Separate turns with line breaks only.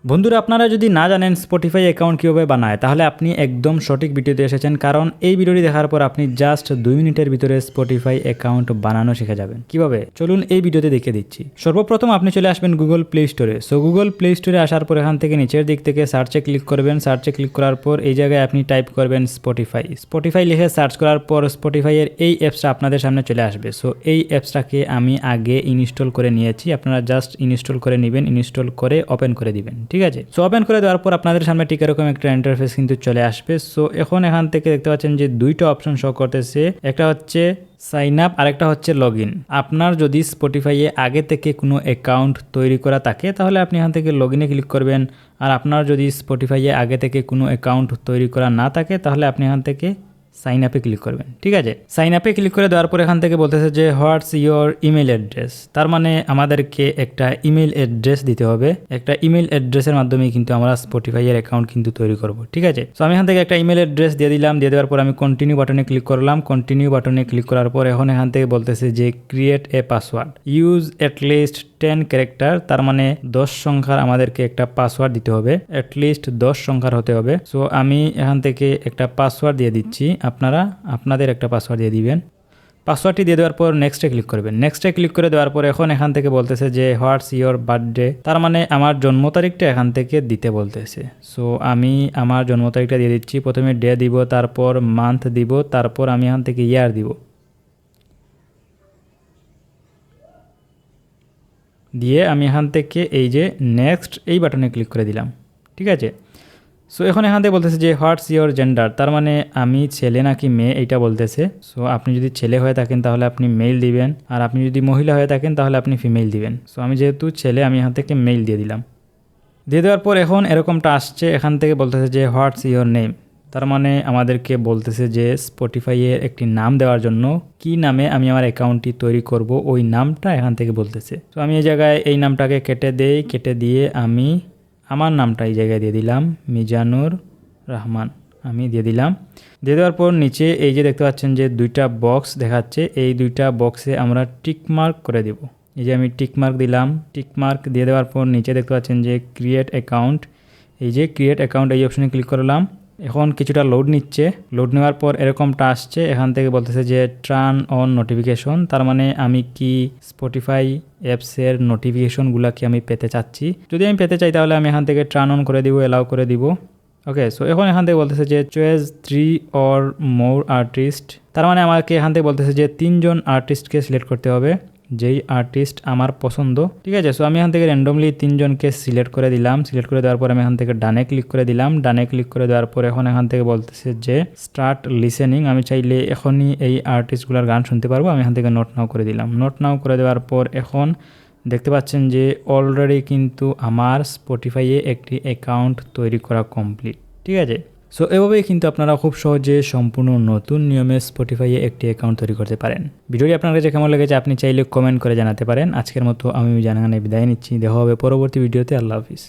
বন্ধুরা আপনারা যদি না জানেন স্পটিফাই অ্যাকাউন্ট কীভাবে বানায় তাহলে আপনি একদম সঠিক ভিডিওতে এসেছেন, কারণ এই ভিডিওটি দেখার পর আপনি জাস্ট 2 মিনিটের ভিতরে স্পটিফাই অ্যাকাউন্ট বানানো শিখে যাবেন। কিভাবে চলুন এই ভিডিওতে দেখে দিচ্ছি। সর্বপ্রথম আপনি চলে আসবেন গুগল প্লে স্টোরে। সো গুগল প্লে স্টোরে আসার পর এখান থেকে নিচের দিক থেকে সার্চে ক্লিক করবেন। সার্চে ক্লিক করার পর এই জায়গায় আপনি টাইপ করবেন স্পটিফাই লিখে সার্চ করার পর স্পটিফাইয়ের এই অ্যাপসটা আপনাদের সামনে চলে আসবে। সো এই অ্যাপসটাকে আমি আগে ইনস্টল করে নিয়েছি, আপনারা জাস্ট ইনস্টল করে নেবেন, ইনস্টল করে ওপেন করে দিবেন। ঠিক আছে, সো ওপেন করে দেওয়ার পর আপনাদের সামনে ঠিক এরকম একটা ইন্টারফেস কিন্তু চলে আসবে। সো এখন এখান থেকে দেখতে পাচ্ছেন যে দুইটা অপশন শো করতেছে, একটা হচ্ছে সাইন আপ আর একটা হচ্ছে লগ ইন। আপনার যদি স্পটিফাইয়ে আগে থেকে কোনো অ্যাকাউন্ট তৈরি করা থাকে তাহলে আপনি এখান থেকে লগ ইনে ক্লিক করবেন, আর আপনার যদি স্পটিফাইয়ে আগে থেকে কোনো অ্যাকাউন্ট তৈরি করা না থাকে তাহলে আপনি এখান থেকে সাইন আপে ক্লিক করবেন। ঠিক আছে, সাইন আপে ক্লিক করে দেওয়ার পর এখান থেকে বলতেছে যে হোয়াটস ইয়োর ইমেল অ্যাড্রেস। তার মানে আমাদেরকে একটা ইমেল অ্যাড্রেস দিতে হবে। একটা ইমেল অ্যাড্রেসের মাধ্যমে কিন্তু আমরা স্পটিফাইয়ের অ্যাকাউন্ট কিন্তু তৈরি করব। ঠিক আছে, সো আমি এখান থেকে একটা ইমেল অ্যাড্রেস দিয়ে দিলাম। দিয়ে দেওয়ার পর আমি কন্টিনিউ বাটনে ক্লিক করলাম। কন্টিনিউ বাটনে ক্লিক করার পর এখন এখান থেকে বলতেছে যে create a password, use at least 10 character. তার মানে 10 সংখ্যার আমাদেরকে একটা পাসওয়ার্ড দিতে হবে, অ্যাটলিস্ট 10 সংখ্যার হতে হবে। সো আমি এখান থেকে একটা পাসওয়ার্ড দিয়ে দিচ্ছি, আপনারা আপনাদের একটা পাসওয়ার্ড দিয়ে দিবেন। পাসওয়ার্ডটি দিয়ে দেওয়ার পর নেক্সটে ক্লিক করবেন। নেক্সটে ক্লিক করে দেওয়ার পর এখন এখান থেকে বলতেছে যে হোয়াটস ইয়োর বার্থডে। তার মানে আমার জন্ম তারিখটা এখান থেকে দিতে বলতেছে। সো আমি আমার জন্ম তারিখটা দিয়ে দিচ্ছি। প্রথমে ডে দিব, তারপর মান্থ দিব, তারপর আমি এখান থেকে ইয়ার দিব। দিয়ে আমি এখান থেকে এই যে নেক্সট এই বাটনে ক্লিক করে দিলাম। ঠিক আছে, সো এখন এখান থেকে বলতেছে যে হোয়াটস ইয়োর জেন্ডার। তার মানে আমি ছেলে নাকি মেয়ে এইটা বলতেছে। সো আপনি যদি ছেলে হয়ে থাকেন তাহলে আপনি মেল দিবেন, আর আপনি যদি মহিলা হয়ে থাকেন তাহলে আপনি ফিমেল দিবেন। সো আমি যেহেতু ছেলে আমি এখান থেকে মেল দিয়ে দিলাম। দিয়ে দেওয়ার পর এখন এরকমটা আসছে, এখান থেকে বলতেছে যে হোয়াটস ইয়োর নেম। তার মানে আমাদেরকে বলতেছে যে স্পটিফাইয়ের একটি নাম দেওয়ার জন্য কি নামে আমি আমার অ্যাকাউন্টটি তৈরি করব ওই নামটা এখান থেকে বলতেছে। তো আমি এই জায়গায় এই নামটাকে কেটে দেই, কেটে দিয়ে আমি আমার নামটা এই জায়গায় দিয়ে দিলাম, মিজানুর রহমান আমি দিয়ে দিলাম। দিয়ে দেওয়ার পর নিচে এই যে দেখতে পাচ্ছেন যে দুইটা বক্স দেখাচ্ছে, এই দুইটা বক্সে আমরা টিকমার্ক করে দেব। এই যে আমি টিকমার্ক দিলাম। টিকমার্ক দিয়ে দেওয়ার পর নিচে দেখতে পাচ্ছেন যে ক্রিয়েট অ্যাকাউন্ট, এই যে ক্রিয়েট অ্যাকাউন্ট এই অপশনে ক্লিক করলাম। এখন কিছুটা লোড নিচ্ছে, লোড নেওয়ার পর এরকমটা আসছে। এখান থেকে বলতেছে যে টার্ন অন নোটিফিকেশন। তার মানে আমি কি স্পটিফাই অ্যাপসের নোটিফিকেশনগুলো কি আমি পেতে চাচ্ছি। যদি আমি পেতে চাই তাহলে আমি এখান থেকে টার্ন অন করে দিব, অ্যালাউ করে দিব। ওকে, সো এখন এখান থেকে বলতেছে যে চয়েস 3 অর মোর আর্টিস্ট। তার মানে আমাকে এখান থেকে বলতেছে যে 3 জন আর্টিস্টকে সিলেক্ট করতে হবে, যেই আর্টিস্ট আমার পছন্দ। ঠিক আছে, সো আমি এখান থেকে র্যান্ডমলি 3 জনকে সিলেক্ট করে দিলাম। সিলেক্ট করে দেওয়ার পর আমি এখান থেকে ডানে ক্লিক করে দিলাম। ডানে ক্লিক করে দেওয়ার পর এখন এখান থেকে বলতেছে যে স্টার্ট লিসেনিং। আমি চাইলে এখনই এই আর্টিস্টগুলোর গান শুনতে পারবো। আমি এখান থেকে নোট নাও করে দিলাম। নোট নাও করে দেওয়ার পর এখন দেখতে পাচ্ছেন যে অলরেডি কিন্তু আমার স্পটিফাইয়ে একটি অ্যাকাউন্ট তৈরি করা কমপ্লিট। ঠিক আছে, সো এভাবেই কিন্তু আপনারা খুব সহজে সম্পূর্ণ নতুন নিয়মে স্পটিফাইয়ে একটি অ্যাকাউন্ট তৈরি করতে পারেন। ভিডিওটি আপনার কাছে কেমন লেগেছে আপনি চাইলে কমেন্ট করে জানাতে পারেন। আজকের মতো আমি জানাগানে বিদায় নিচ্ছি, দেখা হবে পরবর্তী ভিডিওতে। আল্লাহ হাফিজ।